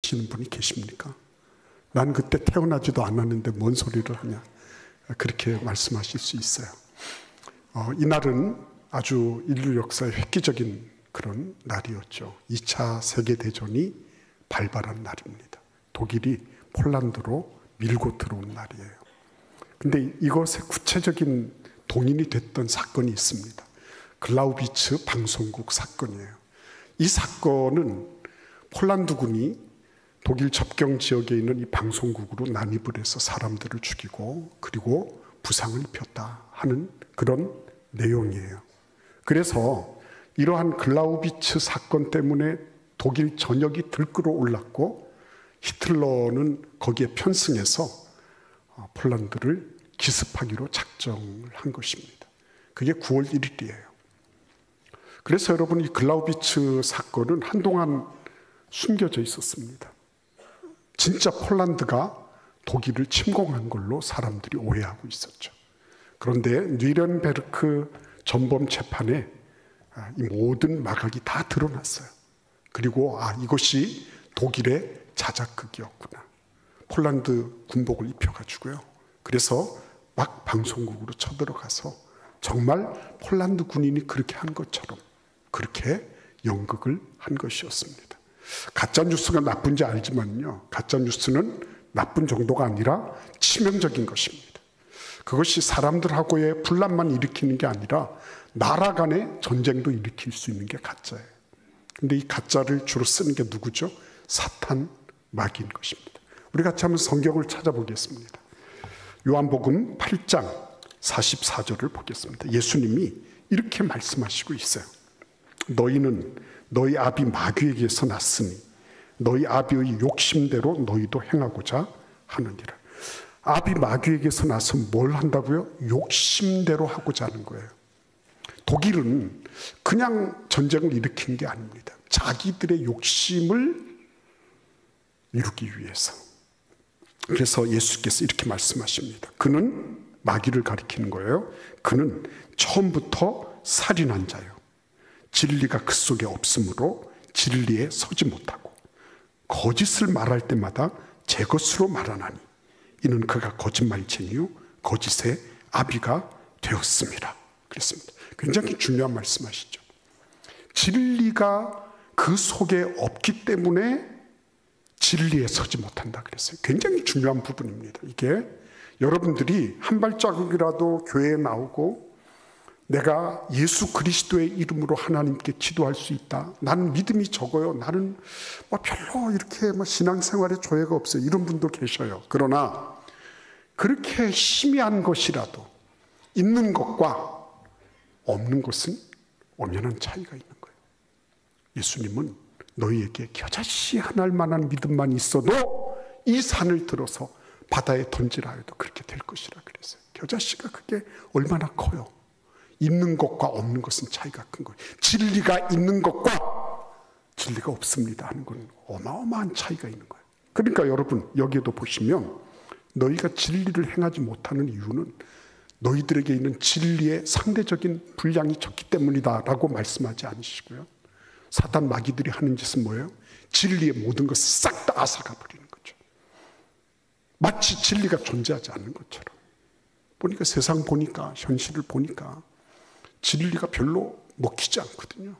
하시는 분이 계십니까? 난 그때 태어나지도 않았는데 뭔 소리를 하냐, 그렇게 말씀하실 수 있어요. 이날은 아주 인류 역사의 획기적인 그런 날이었죠. 2차 세계대전이 발발한 날입니다. 독일이 폴란드로 밀고 들어온 날이에요. 근데 이것의 구체적인 동인이 됐던 사건이 있습니다. 글라우비츠 방송국 사건이에요. 이 사건은 폴란드군이 독일 접경 지역에 있는 이 방송국으로 난입을 해서 사람들을 죽이고 그리고 부상을 입혔다 하는 그런 내용이에요. 그래서 이러한 글라우비츠 사건 때문에 독일 전역이 들끓어 올랐고 히틀러는 거기에 편승해서 폴란드를 기습하기로 작정을 한 것입니다. 그게 9월 1일이에요. 그래서 여러분, 이 글라우비츠 사건은 한동안 숨겨져 있었습니다. 진짜 폴란드가 독일을 침공한 걸로 사람들이 오해하고 있었죠. 그런데 뉘른베르크 전범 재판에 이 모든 마각이 다 드러났어요. 그리고 이것이 독일의 자작극이었구나. 폴란드 군복을 입혀가지고요. 그래서 막 방송국으로 쳐들어가서 정말 폴란드 군인이 그렇게 한 것처럼 그렇게 연극을 한 것이었습니다. 가짜뉴스가 나쁜지 알지만요, 가짜뉴스는 나쁜 정도가 아니라 치명적인 것입니다. 그것이 사람들하고의 분란만 일으키는 게 아니라 나라 간의 전쟁도 일으킬 수 있는 게 가짜예요. 근데 이 가짜를 주로 쓰는 게 누구죠? 사탄, 마귀인 것입니다. 우리 같이 한번 성경을 찾아보겠습니다. 요한복음 8장 44절을 보겠습니다. 예수님이 이렇게 말씀하시고 있어요. 너희는 너희 아비 마귀에게서 났으니 너희 아비의 욕심대로 너희도 행하고자 하느니라. 아비 마귀에게서 나서 뭘 한다고요? 욕심대로 하고자 하는 거예요. 독일은 그냥 전쟁을 일으킨 게 아닙니다. 자기들의 욕심을 이루기 위해서. 그래서 예수께서 이렇게 말씀하십니다. 그는, 마귀를 가리키는 거예요. 그는 처음부터 살인한 자요. 진리가 그 속에 없으므로 진리에 서지 못하고 거짓을 말할 때마다 제 것으로 말하나니 이는 그가 거짓말쟁이요 거짓의 아비가 되었습니다. 그랬습니다. 굉장히 중요한 말씀하시죠. 진리가 그 속에 없기 때문에 진리에 서지 못한다 그랬어요. 굉장히 중요한 부분입니다. 이게 여러분들이 한 발자국이라도 교회에 나오고 내가 예수 그리스도의 이름으로 하나님께 기도할 수 있다. 나는 믿음이 적어요. 나는 별로 이렇게 신앙생활에 조예가 없어요. 이런 분도 계셔요. 그러나 그렇게 희미한 것이라도 있는 것과 없는 것은 엄연한 차이가 있는 거예요. 예수님은 너희에게 겨자씨 하나일 만한 믿음만 있어도 이 산을 들어서 바다에 던지라 해도 그렇게 될 것이라 그랬어요. 겨자씨가 그게 얼마나 커요. 있는 것과 없는 것은 차이가 큰 거예요. 진리가 있는 것과 진리가 없습니다 하는 건 어마어마한 차이가 있는 거예요. 그러니까 여러분, 여기에도 보시면 너희가 진리를 행하지 못하는 이유는 너희들에게 있는 진리의 상대적인 분량이 적기 때문이다 라고 말씀하지 않으시고요. 사탄 마귀들이 하는 짓은 뭐예요? 진리의 모든 것을 싹 다 앗아가 버리는 거죠. 마치 진리가 존재하지 않는 것처럼. 보니까 세상 보니까, 현실을 보니까 진리가 별로 먹히지 않거든요.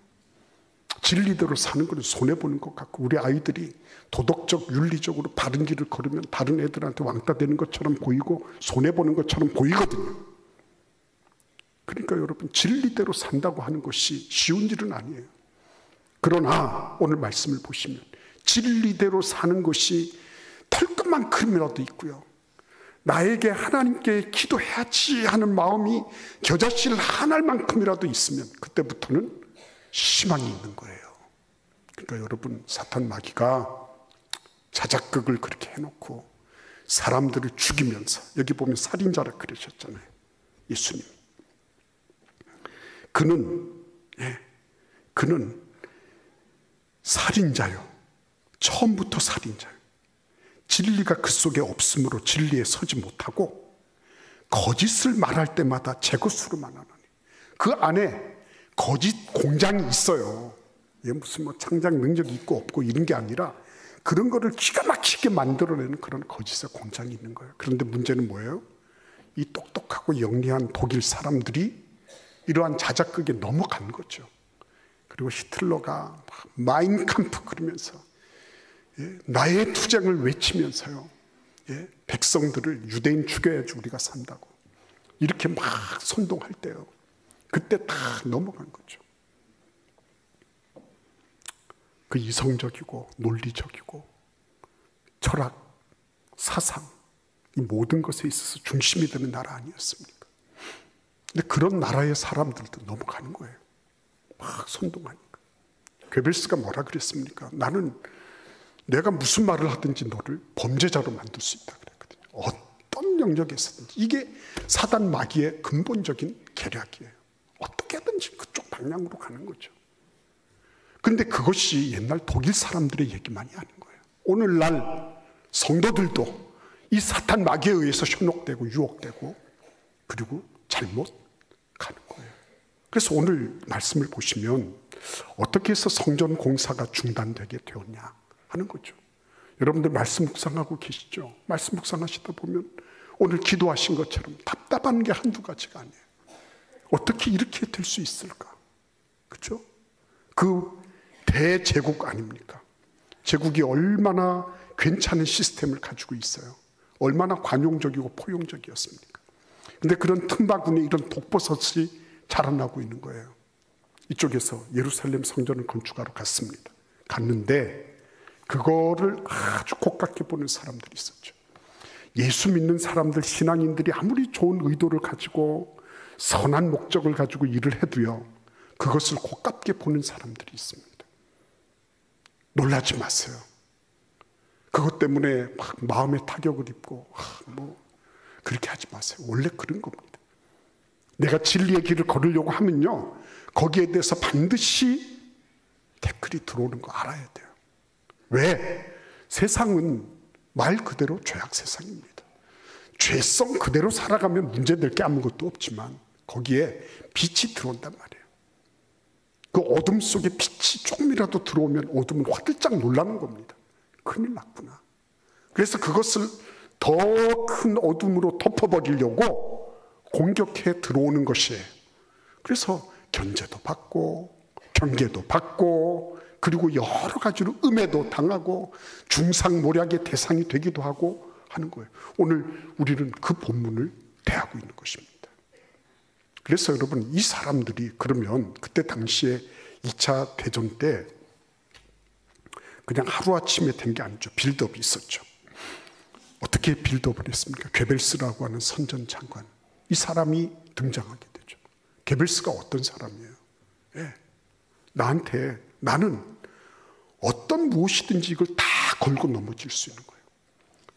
진리대로 사는 건 손해보는 것 같고, 우리 아이들이 도덕적, 윤리적으로 바른 길을 걸으면 다른 애들한테 왕따 되는 것처럼 보이고 손해보는 것처럼 보이거든요. 그러니까 여러분, 진리대로 산다고 하는 것이 쉬운 일은 아니에요. 그러나 오늘 말씀을 보시면 진리대로 사는 것이 털끝만큼이라도 있고요, 나에게 하나님께 기도해야지 하는 마음이 겨자씨를 한 알만큼이라도 있으면 그때부터는 희망이 있는 거예요. 그러니까 여러분, 사탄 마귀가 자작극을 그렇게 해놓고 사람들을 죽이면서, 여기 보면 살인자라 그러셨잖아요, 예수님. 그는 살인자요. 처음부터 살인자요. 진리가 그 속에 없으므로 진리에 서지 못하고 거짓을 말할 때마다 제 것으로 말하나니. 그 안에 거짓 공장이 있어요. 이게 무슨 창작 능력이 있고 없고 이런 게 아니라 그런 거를 기가 막히게 만들어내는 그런 거짓의 공장이 있는 거예요. 그런데 문제는 뭐예요? 이 똑똑하고 영리한 독일 사람들이 이러한 자작극에 넘어간 거죠. 그리고 히틀러가 마인캄프 그러면서 나의 투쟁을 외치면서요, 백성들을 유대인 죽여야지 우리가 산다고 이렇게 막 선동할 때요, 그때 다 넘어간 거죠. 그 이성적이고 논리적이고 철학, 사상, 이 모든 것에 있어서 중심이 되는 나라 아니었습니까? 근데 그런 나라의 사람들도 넘어가는 거예요. 막 선동하니까. 괴벨스가 뭐라 그랬습니까? 나는 내가 무슨 말을 하든지 너를 범죄자로 만들 수 있다 그랬거든요. 어떤 영역에서든지. 이게 사단 마귀의 근본적인 계략이에요. 어떻게든지 그쪽 방향으로 가는 거죠. 근데 그것이 옛날 독일 사람들의 얘기만이 아닌 거예요. 오늘날 성도들도 이 사탄 마귀에 의해서 현혹되고 유혹되고 그리고 잘못 가는 거예요. 그래서 오늘 말씀을 보시면 어떻게 해서 성전 공사가 중단되게 되었냐 하는 거죠. 여러분들 말씀 묵상하고 계시죠? 말씀 묵상하시다 보면 오늘 기도하신 것처럼 답답한 게 한두 가지가 아니에요. 어떻게 이렇게 될 수 있을까? 그렇죠? 그 대제국 아닙니까? 제국이 얼마나 괜찮은 시스템을 가지고 있어요. 얼마나 관용적이고 포용적이었습니까? 근데 그런 틈바구니에 이런 독버섯이 자라나고 있는 거예요. 이쪽에서 예루살렘 성전을 건축하러 갔습니다. 갔는데 그거를 아주 고깝게 보는 사람들이 있었죠. 예수 믿는 사람들, 신앙인들이 아무리 좋은 의도를 가지고 선한 목적을 가지고 일을 해도요, 그것을 고깝게 보는 사람들이 있습니다. 놀라지 마세요. 그것 때문에 막 마음에 타격을 입고 그렇게 하지 마세요. 원래 그런 겁니다. 내가 진리의 길을 걸으려고 하면요, 거기에 대해서 반드시 댓글이 들어오는 거 알아야 돼요. 왜? 세상은 말 그대로 죄악 세상입니다. 죄성 그대로 살아가면 문제될 게 아무것도 없지만 거기에 빛이 들어온단 말이에요. 그 어둠 속에 빛이 조금이라도 들어오면 어둠은 화들짝 놀라는 겁니다. 큰일 났구나. 그래서 그것을 더 큰 어둠으로 덮어버리려고 공격해 들어오는 것이에요. 그래서 견제도 받고 경계도 받고 그리고 여러 가지로 음해도 당하고 중상모략의 대상이 되기도 하고 하는 거예요. 오늘 우리는 그 본문을 대하고 있는 것입니다. 그래서 여러분, 이 사람들이 그러면 그때 당시에 2차 대전 때 그냥 하루아침에 된 게 아니죠. 빌드업이 있었죠. 어떻게 빌드업을 했습니까? 괴벨스라고 하는 선전 장관, 이 사람이 등장하게 되죠. 괴벨스가 어떤 사람이에요? 나는 어떤 무엇이든지 이걸 다 걸고 넘어질 수 있는 거예요.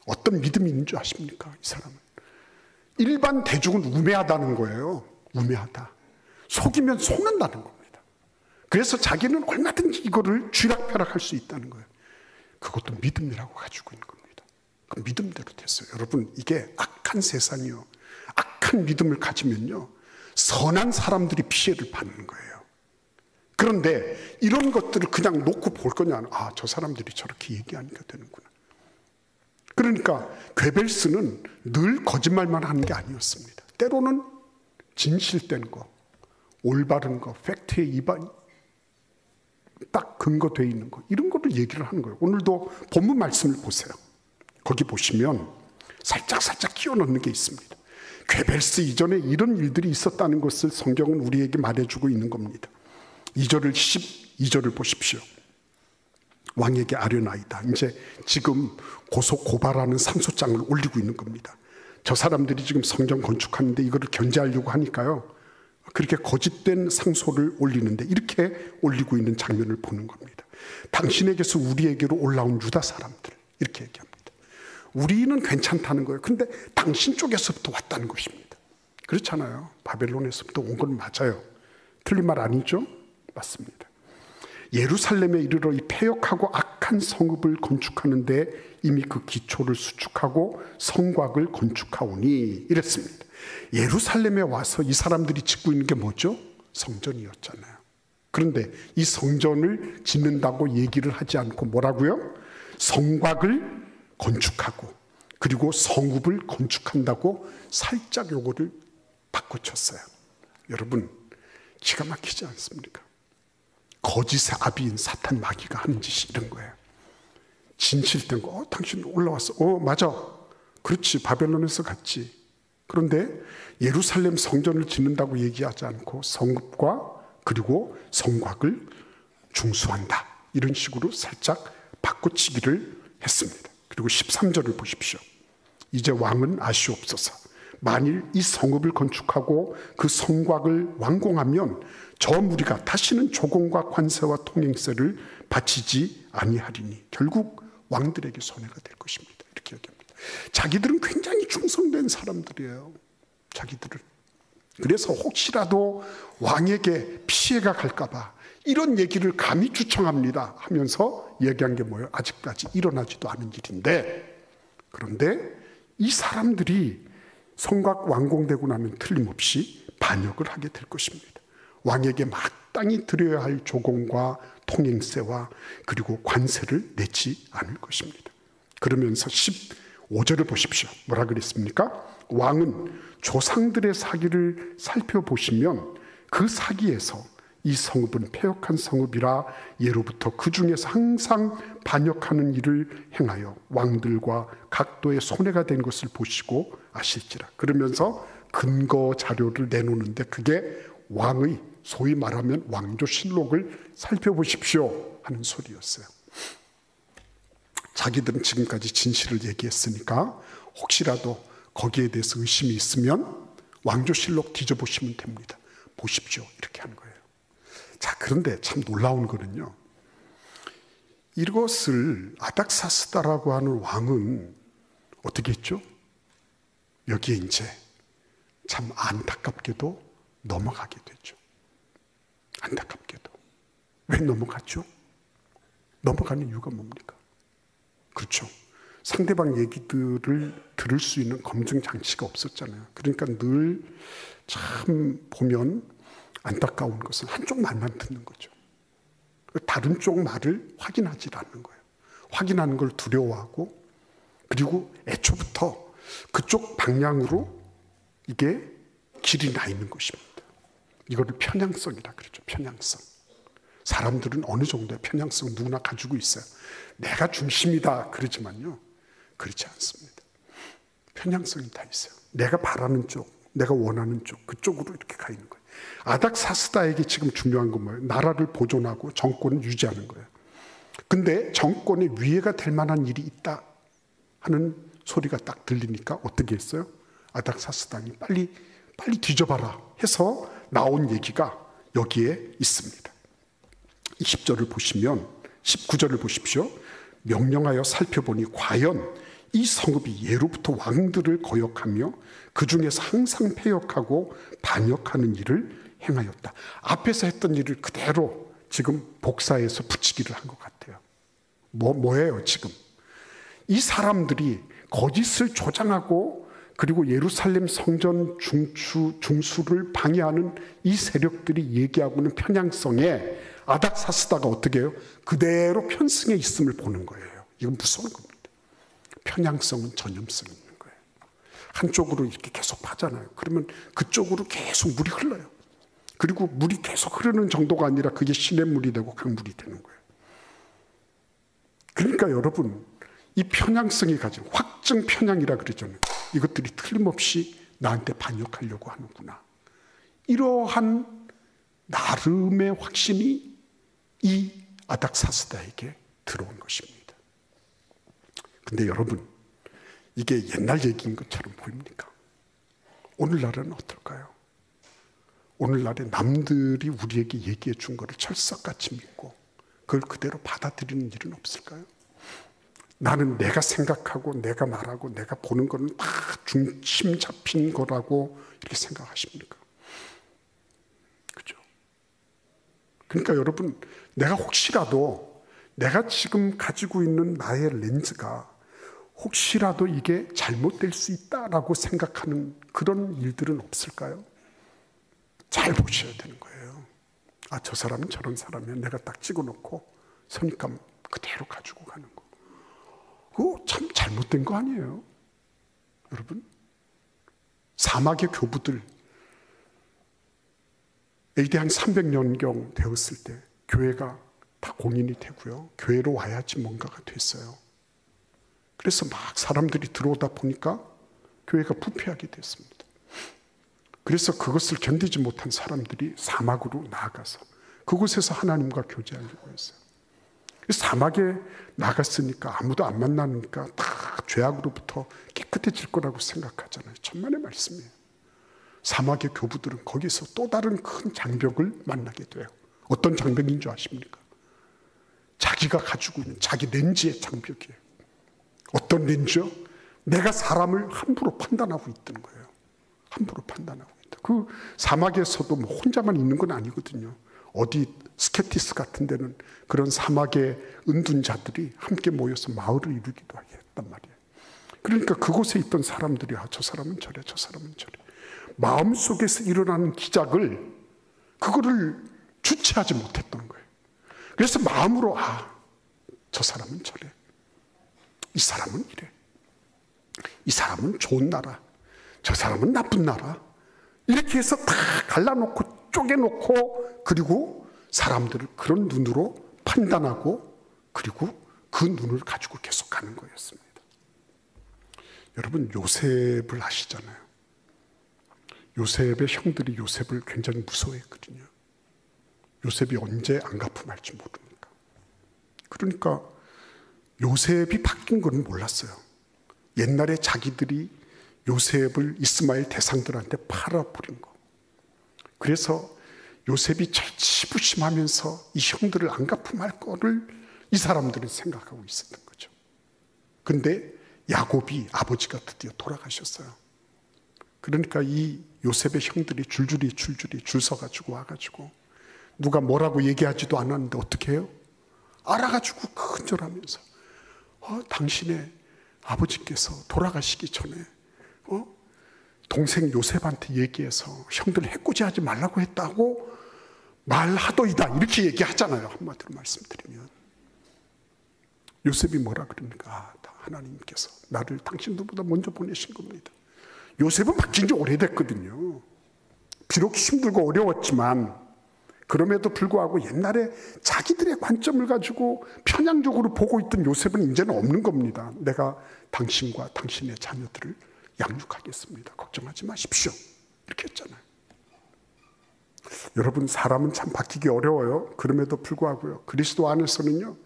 어떤 믿음이 있는 줄 아십니까? 이 사람은 일반 대중은 우매하다는 거예요. 우매하다. 속이면 속는다는 겁니다. 그래서 자기는 얼마든지 이거를 쥐락펴락할 수 있다는 거예요. 그것도 믿음이라고 가지고 있는 겁니다. 그 믿음대로 됐어요. 여러분, 이게 악한 세상이요, 악한 믿음을 가지면요, 선한 사람들이 피해를 받는 거예요. 그런데 이런 것들을 그냥 놓고 볼 거냐? 저 사람들이 저렇게 얘기하니까 되는구나. 그러니까 괴벨스는 늘 거짓말만 하는 게 아니었습니다. 때로는 진실된 거, 올바른 거, 팩트에 딱 근거되어 있는 거, 이런 거를 얘기를 하는 거예요. 오늘도 본문 말씀을 보세요. 거기 보시면 살짝 끼워 넣는 게 있습니다. 괴벨스 이전에 이런 일들이 있었다는 것을 성경은 우리에게 말해주고 있는 겁니다. 2절을 12절을 보십시오. 왕에게 아뢰나이다. 이제 지금 고발하는 상소장을 올리고 있는 겁니다. 저 사람들이 지금 성전 건축하는데 이거를 견제하려고 하니까요, 그렇게 거짓된 상소를 올리는데 이렇게 올리고 있는 장면을 보는 겁니다. 당신에게서 우리에게로 올라온 유다 사람들, 이렇게 얘기합니다. 우리는 괜찮다는 거예요. 근데 당신 쪽에서부터 왔다는 것입니다. 그렇잖아요. 바벨론에서부터 온 건 맞아요. 틀린 말 아니죠? 맞습니다. 예루살렘에 이르러 이 패역하고 악한 성읍을 건축하는데 이미 그 기초를 수축하고 성곽을 건축하오니, 이랬습니다. 예루살렘에 와서 이 사람들이 짓고 있는 게 뭐죠? 성전이었잖아요. 그런데 이 성전을 짓는다고 얘기를 하지 않고 뭐라고요? 성곽을 건축하고 그리고 성읍을 건축한다고 살짝 요거를 바꿔쳤어요. 여러분, 기가 막히지 않습니까? 거짓의 아비인 사탄 마귀가 하는 짓이 이런 거예요. 진실된 거, 당신 올라왔어. 맞아. 그렇지, 바벨론에서 갔지. 그런데 예루살렘 성전을 짓는다고 얘기하지 않고 성읍과 그리고 성곽을 중수한다, 이런 식으로 살짝 바꿔치기를 했습니다. 그리고 13절을 보십시오. 이제 왕은 아시옵소서. 만일 이 성읍을 건축하고 그 성곽을 완공하면 저 무리가 다시는 조공과 관세와 통행세를 바치지 아니하리니 결국 왕들에게 손해가 될 것입니다. 이렇게 얘기합니다. 자기들은 굉장히 충성된 사람들이에요. 자기들은. 그래서 혹시라도 왕에게 피해가 갈까 봐 이런 얘기를 감히 주청합니다 하면서 얘기한 게 뭐예요? 아직까지 일어나지도 않은 일인데, 그런데 이 사람들이 성곽 완공되고 나면 틀림없이 반역을 하게 될 것입니다. 왕에게 마땅히 드려야 할 조공과 통행세와 그리고 관세를 내지 않을 것입니다. 그러면서 15절을 보십시오. 뭐라 그랬습니까? 왕은 조상들의 사기를 살펴보시면 그 사기에서 이 성읍은 패역한 성읍이라 예로부터 그 중에서 항상 반역하는 일을 행하여 왕들과 각도의 손해가 된 것을 보시고 아실지라. 그러면서 근거 자료를 내놓는데 그게 왕의, 소위 말하면 왕조실록을 살펴보십시오 하는 소리였어요. 자기들은 지금까지 진실을 얘기했으니까 혹시라도 거기에 대해서 의심이 있으면 왕조실록 뒤져보시면 됩니다. 보십시오, 이렇게 하는 거예요. 자, 그런데 참 놀라운 거는요, 이것을 아닥사스다라고 하는 왕은 어떻게 했죠? 여기에 이제 참 안타깝게도 넘어가게 되죠. 안타깝게도. 왜 넘어갔죠? 넘어가는 이유가 뭡니까? 그렇죠. 상대방 얘기들을 들을 수 있는 검증 장치가 없었잖아요. 그러니까 늘 참 보면 안타까운 것은 한쪽 말만 듣는 거죠. 다른 쪽 말을 확인하지 않는 거예요. 확인하는 걸 두려워하고, 그리고 애초부터 그쪽 방향으로 이게 길이 나 있는 것입니다. 이거를 편향성이라 그러죠. 편향성. 사람들은 어느 정도의 편향성 누구나 가지고 있어요. 내가 중심이다 그러지만요, 그렇지 않습니다. 편향성이 다 있어요. 내가 바라는 쪽, 내가 원하는 쪽, 그쪽으로 이렇게 가 있는 거예요. 아닥사스다에게 지금 중요한 건 뭐예요? 나라를 보존하고 정권을 유지하는 거예요. 근데 정권의 위해가 될 만한 일이 있다 하는 소리가 딱 들리니까 어떻게 했어요? 아닥사스다니 빨리 뒤져봐라 해서 나온 얘기가 여기에 있습니다. 20절을 보시면, 19절을 보십시오. 명령하여 살펴보니 과연 이 성읍이 예로부터 왕들을 거역하며 그 중에서 항상 패역하고 반역하는 일을 행하였다. 앞에서 했던 일을 그대로 지금 복사해서 붙이기를 한 것 같아요. 뭐예요 지금? 이 사람들이 거짓을 조장하고 그리고 예루살렘 성전 중수를 방해하는 이 세력들이 얘기하고는 편향성에 아닥사스다가 어떻게 해요? 그대로 편승해 있음을 보는 거예요. 이건 무서운 겁니다. 편향성은 전염성이 있는 거예요. 한쪽으로 이렇게 계속 파잖아요. 그러면 그쪽으로 계속 물이 흘러요. 그리고 물이 계속 흐르는 정도가 아니라 그게 시냇물이 되고 강물이 되는 거예요. 그러니까 여러분, 이 편향성이 가진 확증 편향이라 그러잖아요. 이것들이 틀림없이 나한테 반역하려고 하는구나. 이러한 나름의 확신이 이 아닥사스다에게 들어온 것입니다. 근데 여러분, 이게 옛날 얘기인 것처럼 보입니까? 오늘날은 어떨까요? 오늘날에 남들이 우리에게 얘기해 준 거를 철석같이 믿고 그걸 그대로 받아들이는 일은 없을까요? 나는 내가 생각하고 내가 말하고 내가 보는 거는 다 중심 잡힌 거라고 이렇게 생각하십니까? 그죠? 그러니까 여러분, 내가 혹시라도 내가 지금 가지고 있는 나의 렌즈가 혹시라도 이게 잘못될 수 있다라고 생각하는 그런 일들은 없을까요? 잘 보셔야 되는 거예요. 아, 저 사람은 저런 사람이야. 내가 딱 찍어놓고 선입감 그대로 가지고 가는 거. 그거 참 잘못된 거 아니에요? 여러분, 사막의 교부들 AD 한 300년경 되었을 때 교회가 다 공인이 되고요. 교회로 와야지 뭔가가 됐어요. 그래서 막 사람들이 들어오다 보니까 교회가 부패하게 됐습니다. 그래서 그것을 견디지 못한 사람들이 사막으로 나아가서 그곳에서 하나님과 교제하려고 했어요. 사막에 나갔으니까 아무도 안 만나니까 다 죄악으로부터 깨끗해질 거라고 생각하잖아요. 천만의 말씀이에요. 사막의 교부들은 거기서 또 다른 큰 장벽을 만나게 돼요. 어떤 장벽인 줄 아십니까? 자기가 가지고 있는 자기 렌즈의 장벽이에요. 어떤 렌즈요? 내가 사람을 함부로 판단하고 있다는 거예요. 함부로 판단하고 있다. 그 사막에서도 뭐 혼자만 있는 건 아니거든요. 어디 스케티스 같은 데는 그런 사막의 은둔자들이 함께 모여서 마을을 이루기도 했단 말이에요. 그러니까 그곳에 있던 사람들이 저 사람은 저래, 저 사람은 저래. 마음속에서 일어나는 기작을 그거를 주체하지 못했던 거예요. 그래서 마음으로 저 사람은 저래. 이 사람은 이래. 이 사람은 좋은 나라. 저 사람은 나쁜 나라. 이렇게 해서 다 갈라놓고 쪼개놓고 그리고 사람들을 그런 눈으로 판단하고 그리고 그 눈을 가지고 계속 가는 거였습니다. 여러분, 요셉을 아시잖아요. 요셉의 형들이 요셉을 굉장히 무서워했거든요. 요셉이 언제 안 갚음할지 모르니까. 그러니까 요셉이 바뀐 건 몰랐어요. 옛날에 자기들이 요셉을 이스마엘 대상들한테 팔아버린 거. 그래서 요셉이 절치부심하면서 이 형들을 안 갚음할 거를 이 사람들은 생각하고 있었던 거죠. 근데 야곱이 아버지가 드디어 돌아가셨어요. 그러니까 이 요셉의 형들이 줄줄이 줄 서가지고 와가지고 누가 뭐라고 얘기하지도 않았는데 어떻게 해요? 알아가지고 큰절하면서 당신의 아버지께서 돌아가시기 전에 동생 요셉한테 얘기해서 형들 해코지하지 말라고 했다고 말하더이다 이렇게 얘기하잖아요. 한마디로 말씀드리면 요셉이 뭐라 그럽니까? 하나님께서 나를 당신들보다 먼저 보내신 겁니다. 요셉은 바뀐 지 오래됐거든요. 비록 힘들고 어려웠지만 그럼에도 불구하고 옛날에 자기들의 관점을 가지고 편향적으로 보고 있던 요셉은 이제는 없는 겁니다. 내가 당신과 당신의 자녀들을 양육하겠습니다. 걱정하지 마십시오. 이렇게 했잖아요. 여러분, 사람은 참 바뀌기 어려워요. 그럼에도 불구하고요. 그리스도 안에서는요.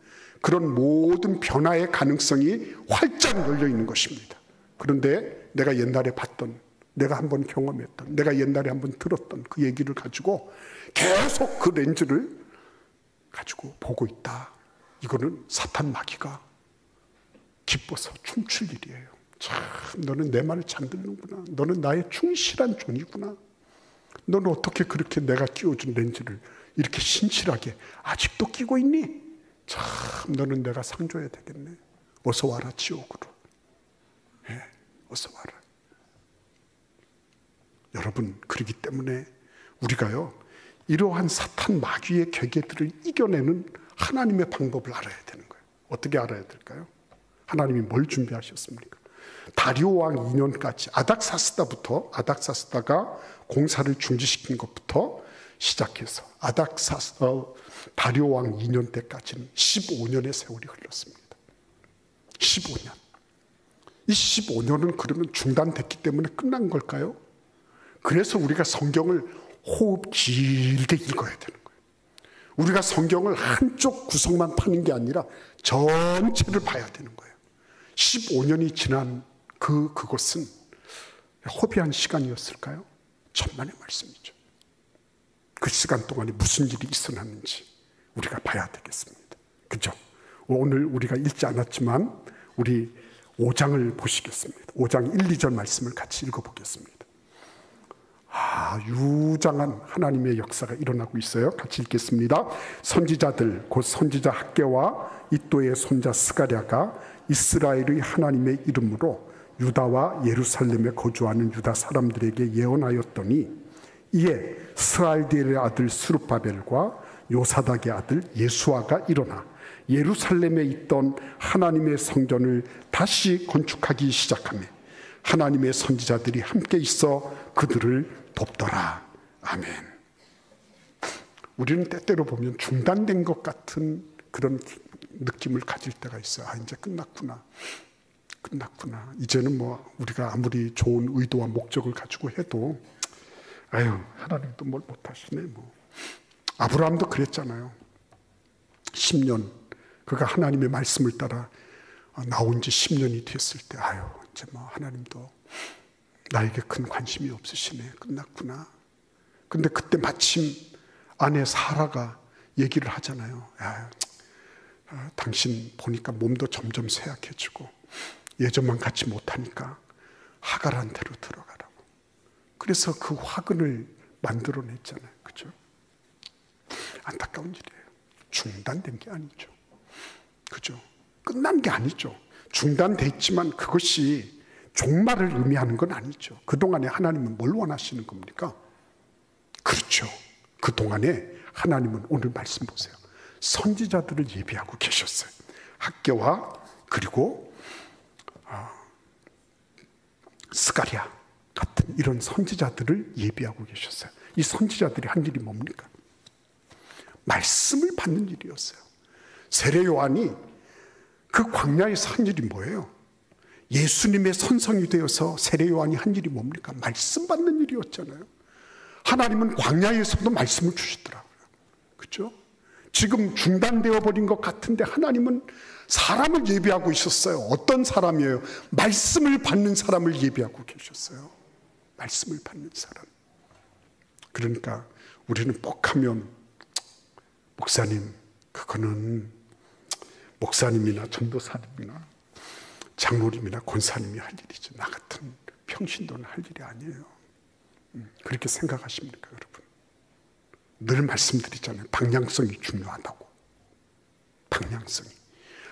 그런 모든 변화의 가능성이 활짝 열려 있는 것입니다. 그런데 내가 옛날에 봤던, 내가 한번 경험했던, 내가 옛날에 한번 들었던 그 얘기를 가지고 계속 그 렌즈를 가지고 보고 있다. 이거는 사탄 마귀가 기뻐서 춤출 일이에요. 참, 너는 내 말을 잘 듣는구나. 너는 나의 충실한 종이구나. 너는 어떻게 그렇게 내가 끼워준 렌즈를 이렇게 신실하게 아직도 끼고 있니? 참, 너는 내가 상 줘야 되겠네. 어서 와라, 지옥으로. 예, 어서 와라. 여러분, 그렇기 때문에 우리가요, 이러한 사탄 마귀의 계계들을 이겨내는 하나님의 방법을 알아야 되는 거예요. 어떻게 알아야 될까요? 하나님이 뭘 준비하셨습니까? 다리오 왕 2년까지 아닥사스다가 공사를 중지시킨 것부터 시작해서 다리오 왕 2년 때까지는 15년의 세월이 흘렀습니다. 15년. 이 15년은 그러면 중단됐기 때문에 끝난 걸까요? 그래서 우리가 성경을 호흡 길게 읽어야 되는 거예요. 우리가 성경을 한쪽 구석만 파는 게 아니라 전체를 봐야 되는 거예요. 15년이 지난 그것은 허비한 시간이었을까요? 천만의 말씀이죠. 그 시간 동안에 무슨 일이 있었는지 우리가 봐야 되겠습니다. 그죠? 오늘 우리가 읽지 않았지만 우리 5장을 보시겠습니다. 5장 1, 2절 말씀을 같이 읽어보겠습니다. 유장한 하나님의 역사가 일어나고 있어요. 같이 읽겠습니다. 선지자들 곧 선지자 학개와 이또의 손자 스가랴가 이스라엘의 하나님의 이름으로 유다와 예루살렘에 거주하는 유다 사람들에게 예언하였더니 이에 스알디엘의 아들 스룹바벨과 요사닥의 아들 예수아가 일어나 예루살렘에 있던 하나님의 성전을 다시 건축하기 시작하며 하나님의 선지자들이 함께 있어 그들을 돕더라. 아멘. 우리는 때때로 보면 중단된 것 같은 그런 느낌을 가질 때가 있어요. 아, 이제 끝났구나. 이제는 뭐 우리가 아무리 좋은 의도와 목적을 가지고 해도 아유, 하나님도 뭘 못하시네 뭐. 아브라함도 그랬잖아요. 10년 그가 하나님의 말씀을 따라 나온 지 10년이 됐을 때 아유, 이제 뭐 하나님도 나에게 큰 관심이 없으시네. 끝났구나. 근데 그때 마침 아내 사라가 얘기를 하잖아요. 야, 당신 보니까 몸도 점점 쇠약해지고 예전만 같지 못하니까 하갈한테로 들어가라고. 그래서 그 화근을 만들어냈잖아요. 그죠? 안타까운 일이에요. 중단된 게 아니죠. 그죠? 끝난 게 아니죠. 중단됐지만 그것이 종말을 의미하는 건 아니죠. 그동안에 하나님은 뭘 원하시는 겁니까? 그렇죠. 그동안에 하나님은 오늘 말씀 보세요. 선지자들을 예비하고 계셨어요. 학개와 그리고 스가랴 같은 이런 선지자들을 예비하고 계셨어요. 이 선지자들이 한 일이 뭡니까? 말씀을 받는 일이었어요. 세례 요한이 그 광야에서 한 일이 뭐예요? 예수님의 선성이 되어서 세례 요한이 한 일이 뭡니까? 말씀 받는 일이었잖아요. 하나님은 광야에서도 말씀을 주시더라고요. 그렇죠? 지금 중단되어 버린 것 같은데 하나님은 사람을 예비하고 있었어요. 어떤 사람이에요? 말씀을 받는 사람을 예비하고 계셨어요. 말씀을 받는 사람. 그러니까 우리는 뻑하면 목사님, 그거는 목사님이나 전도사님이나 장로님이나 권사님이 할 일이지 나 같은 평신도는 할 일이 아니에요. 그렇게 생각하십니까, 여러분? 늘 말씀드리잖아요. 방향성이 중요하다고. 방향성이.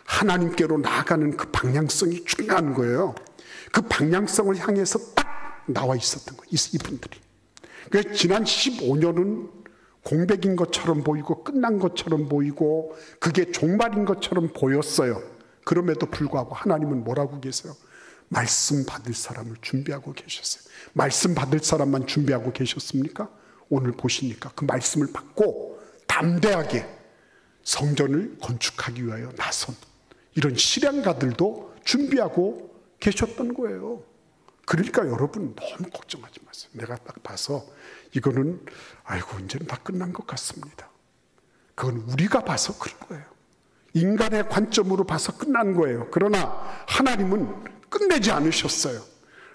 하나님께로 나아가는 그 방향성이 중요한 거예요. 그 방향성을 향해서 딱 나와 있었던 거예요. 이분들이. 그래서 지난 15년은 공백인 것처럼 보이고 끝난 것처럼 보이고 그게 종말인 것처럼 보였어요. 그럼에도 불구하고 하나님은 뭐라고 계세요? 말씀 받을 사람을 준비하고 계셨어요. 말씀 받을 사람만 준비하고 계셨습니까? 오늘 보시니까 그 말씀을 받고 담대하게 성전을 건축하기 위하여 나선 이런 실행가들도 준비하고 계셨던 거예요. 그러니까 여러분 너무 걱정하지 마세요. 내가 딱 봐서 이거는 아이고 이제는 다 끝난 것 같습니다. 그건 우리가 봐서 그런 거예요. 인간의 관점으로 봐서 끝난 거예요. 그러나 하나님은 끝내지 않으셨어요.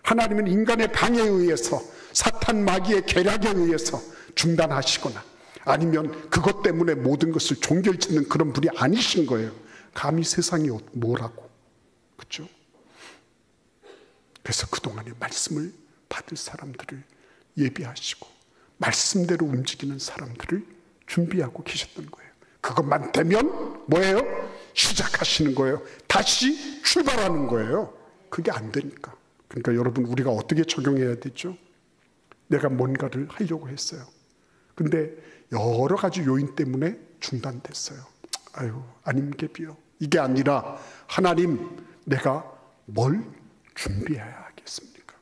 하나님은 인간의 방해에 의해서 사탄 마귀의 계략에 의해서 중단하시거나 아니면 그것 때문에 모든 것을 종결짓는 그런 분이 아니신 거예요. 감히 세상이 뭐라고. 그렇죠? 그래서 그동안에 말씀을 받을 사람들을 예비하시고 말씀대로 움직이는 사람들을 준비하고 계셨던 거예요. 그것만 되면 뭐예요? 시작하시는 거예요. 다시 출발하는 거예요. 그게 안 되니까. 그러니까 여러분 우리가 어떻게 적용해야 되죠? 내가 뭔가를 하려고 했어요. 근데 여러 가지 요인 때문에 중단됐어요. 아유, 아님개비요. 이게 아니라 하나님, 내가 뭘 준비해야 하겠습니까?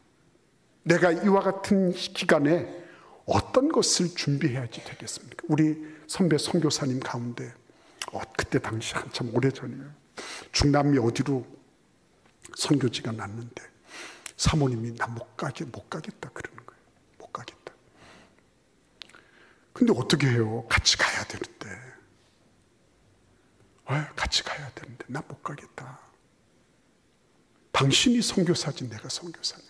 내가 이와 같은 기간에 어떤 것을 준비해야지 되겠습니까? 우리 선배 선교사님 가운데 그때 당시 한참 오래전이에요. 중남미 어디로 선교지가 났는데 사모님이 나 못 가겠다 그러는 거예요. 못 가겠다. 근데 어떻게 해요? 같이 가야 되는데. 같이 가야 되는데 나 못 가겠다. 당신이 선교사지 내가 선교사냐.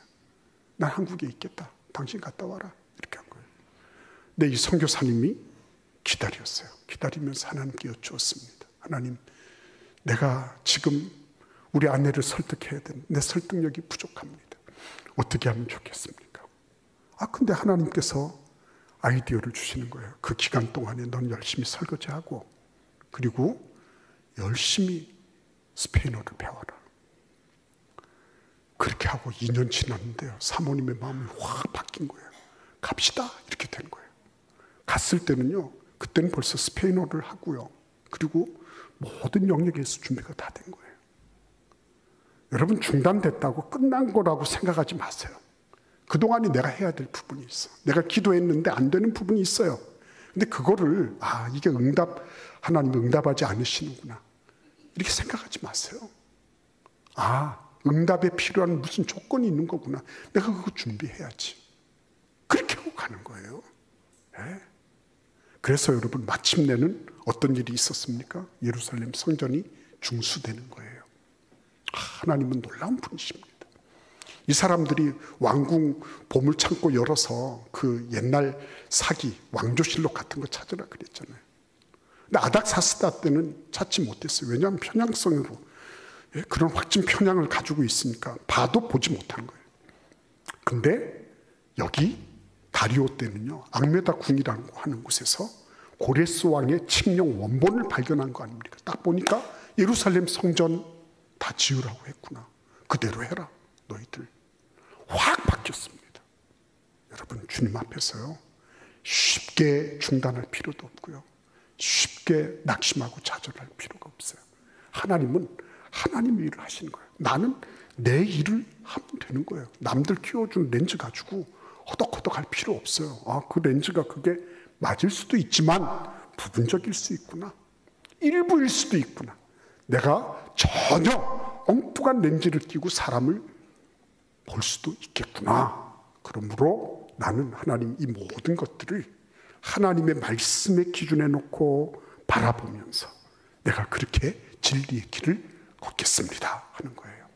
난 한국에 있겠다. 당신 갔다 와라. 이렇게 한 거예요. 근데 이 선교사님이 기다렸어요. 기다리면서 하나님께 여쭈었습니다. 하나님, 내가 지금 우리 아내를 설득해야 되는데 내 설득력이 부족합니다. 어떻게 하면 좋겠습니까? 근데 하나님께서 아이디어를 주시는 거예요. 그 기간 동안에 넌 열심히 설거지하고 그리고 열심히 스페인어를 배워라. 그렇게 하고 2년 지났는데요. 사모님의 마음이 확 바뀐 거예요. 갑시다. 이렇게 된 거예요. 갔을 때는요. 그때는 벌써 스페인어를 하고요. 그리고 모든 영역에서 준비가 다 된 거예요. 여러분, 중단됐다고 끝난 거라고 생각하지 마세요. 그동안이 내가 해야 될 부분이 있어. 내가 기도했는데 안 되는 부분이 있어요. 근데 그거를 이게 하나님이 응답하지 않으시는구나, 이렇게 생각하지 마세요. 응답에 필요한 무슨 조건이 있는 거구나, 내가 그거 준비해야지, 그렇게 하고 가는 거예요. 네. 그래서 여러분, 마침내는 어떤 일이 있었습니까? 예루살렘 성전이 중수되는 거예요. 하나님은 놀라운 분이십니다. 이 사람들이 왕궁 보물창고 열어서 그 옛날 사기, 왕조실록 같은 거 찾으라 그랬잖아요. 근데 아닥사스다 때는 찾지 못했어요. 왜냐하면 편향성으로 그런 확진 편향을 가지고 있으니까 봐도 보지 못한 거예요. 근데 여기 다리오 때는요, 앙메다 궁이라고 하는 곳에서 고레스 왕의 칙령 원본을 발견한 거 아닙니까? 딱 보니까 예루살렘 성전 다 지으라고 했구나, 그대로 해라 너희들. 확 바뀌었습니다. 여러분, 주님 앞에서요, 쉽게 중단할 필요도 없고요, 쉽게 낙심하고 좌절할 필요가 없어요. 하나님은 하나님의 일을 하시는 거예요. 나는 내 일을 하면 되는 거예요. 남들 끼워준 렌즈 가지고 허덕허덕 할 필요 없어요. 그 렌즈가 그게 맞을 수도 있지만 부분적일 수 있구나, 일부일 수도 있구나, 내가 전혀 엉뚱한 렌즈를 끼고 사람을 볼 수도 있겠구나. 그러므로 나는 하나님 이 모든 것들을 하나님의 말씀의 기준에 놓고 바라보면서 내가 그렇게 진리의 길을 걷겠습니다 하는 거예요.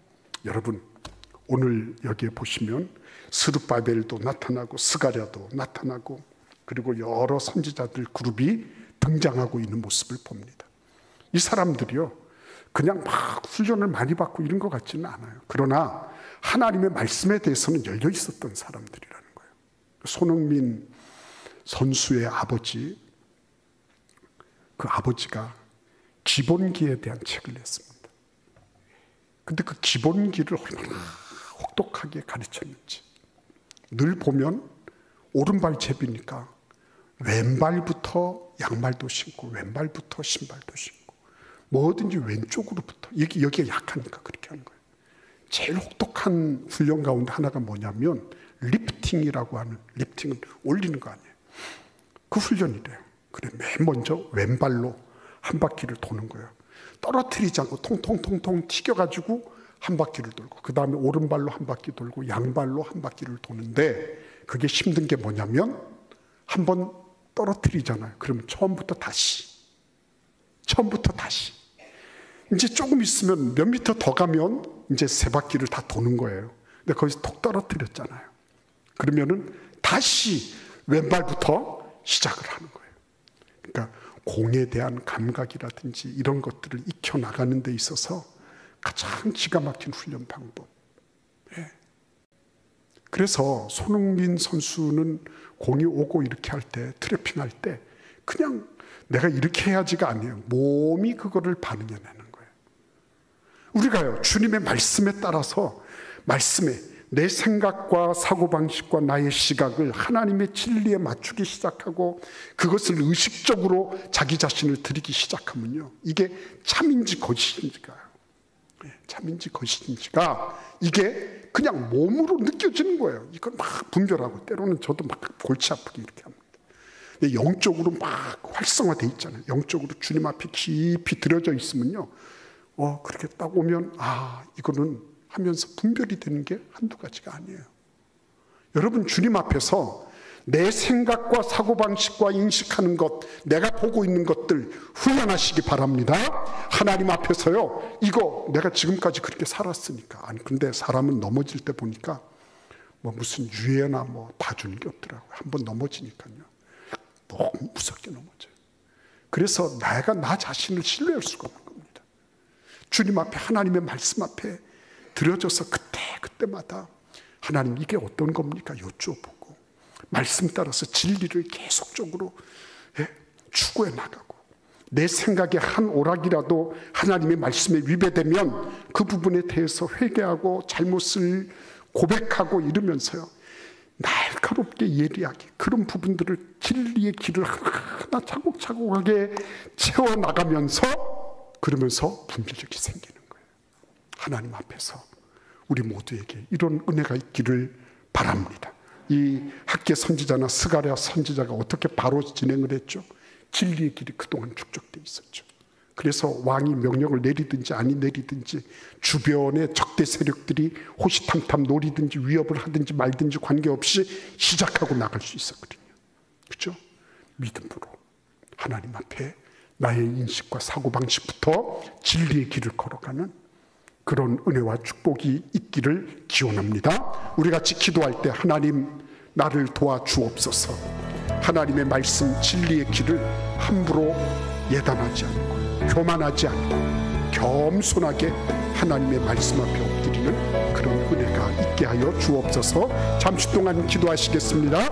여러분, 오늘 여기에 보시면 스룹바벨도 나타나고 스가랴도 나타나고 그리고 여러 선지자들 그룹이 등장하고 있는 모습을 봅니다. 이 사람들이요, 그냥 막 훈련을 많이 받고 이런 것 같지는 않아요. 그러나 하나님의 말씀에 대해서는 열려 있었던 사람들이라는 거예요. 손흥민 선수의 아버지, 그 아버지가 기본기에 대한 책을 냈습니다. 근데 그 기본기를 얼마나 혹독하게 가르쳤는지. 늘 보면 오른발 제비니까 왼발부터 양말도 신고 왼발부터 신발도 신고 뭐든지 왼쪽으로부터, 여기가 약하니까 그렇게 하는 거예요. 제일 혹독한 훈련 가운데 하나가 뭐냐면 리프팅이라고 하는, 리프팅은 올리는 거 아니에요. 그 훈련이래요. 그래, 맨 먼저 왼발로 한 바퀴를 도는 거예요. 떨어뜨리지 않고 통통통통 튀겨가지고 한 바퀴를 돌고, 그 다음에 오른발로 한 바퀴 돌고 양발로 한 바퀴를 도는데, 그게 힘든 게 뭐냐면 한번 떨어뜨리잖아요. 그러면 처음부터 다시 이제 조금 있으면 몇 미터 더 가면 이제 세 바퀴를 다 도는 거예요. 근데 거기서 톡 떨어뜨렸잖아요. 그러면은 다시 왼발부터 시작을 하는 거예요. 그러니까 공에 대한 감각이라든지 이런 것들을 익혀나가는 데 있어서 가장 기가 막힌 훈련 방법. 그래서 손흥민 선수는 공이 오고 이렇게 할 때, 트래핑할 때 그냥 내가 이렇게 해야지가 아니에요. 몸이 그거를 반응해내는 거예요. 우리가요, 주님의 말씀에 따라서, 말씀에 내 생각과 사고방식과 나의 시각을 하나님의 진리에 맞추기 시작하고 그것을 의식적으로 자기 자신을 드리기 시작하면요, 이게 참인지 거짓인지가 이게 그냥 몸으로 느껴지는 거예요. 이걸 막 분별하고, 때로는 저도 막 골치 아프게 이렇게 합니다. 근데 영적으로 막 활성화돼 있잖아요. 영적으로 주님 앞에 깊이 들여져 있으면요, 그렇게 딱 오면 이거는 하면서 분별이 되는 게 한두 가지가 아니에요. 여러분, 주님 앞에서 내 생각과 사고방식과 인식하는 것, 내가 보고 있는 것들 훈련하시기 바랍니다. 하나님 앞에서요, 이거 내가 지금까지 그렇게 살았으니까. 아니, 근데 사람은 넘어질 때 보니까 무슨 유해나 봐주는 게 없더라고요. 한번 넘어지니까요, 너무 무섭게 넘어져요. 그래서 내가 나 자신을 신뢰할 수가 없는 겁니다. 주님 앞에, 하나님의 말씀 앞에 들여져서 그때마다 하나님 이게 어떤 겁니까? 여쭤보고 말씀 따라서 진리를 계속적으로 추구해 나가고, 내 생각의 한 오락이라도 하나님의 말씀에 위배되면 그 부분에 대해서 회개하고 잘못을 고백하고 이러면서요, 날카롭게 예리하게 그런 부분들을, 진리의 길을 하나 차곡차곡하게 채워나가면서 그러면서 분별력이 생기는 거예요. 하나님 앞에서 우리 모두에게 이런 은혜가 있기를 바랍니다. 이 학계 선지자나 스가랴 선지자가 어떻게 바로 진행을 했죠? 진리의 길이 그동안 축적되어 있었죠. 그래서 왕이 명령을 내리든지 아니 내리든지 주변의 적대 세력들이 호시탐탐 노리든지 위협을 하든지 말든지 관계없이 시작하고 나갈 수 있었거든요. 그렇죠? 믿음으로 하나님 앞에 나의 인식과 사고방식부터 진리의 길을 걸어가는 그런 은혜와 축복이 있기를 기원합니다. 우리 같이 기도할 때 하나님 나를 도와주옵소서. 하나님의 말씀 진리의 길을 함부로 예단하지 않고 교만하지 않고 겸손하게 하나님의 말씀 앞에 엎드리는 그런 은혜가 있게 하여 주옵소서. 잠시 동안 기도하시겠습니다.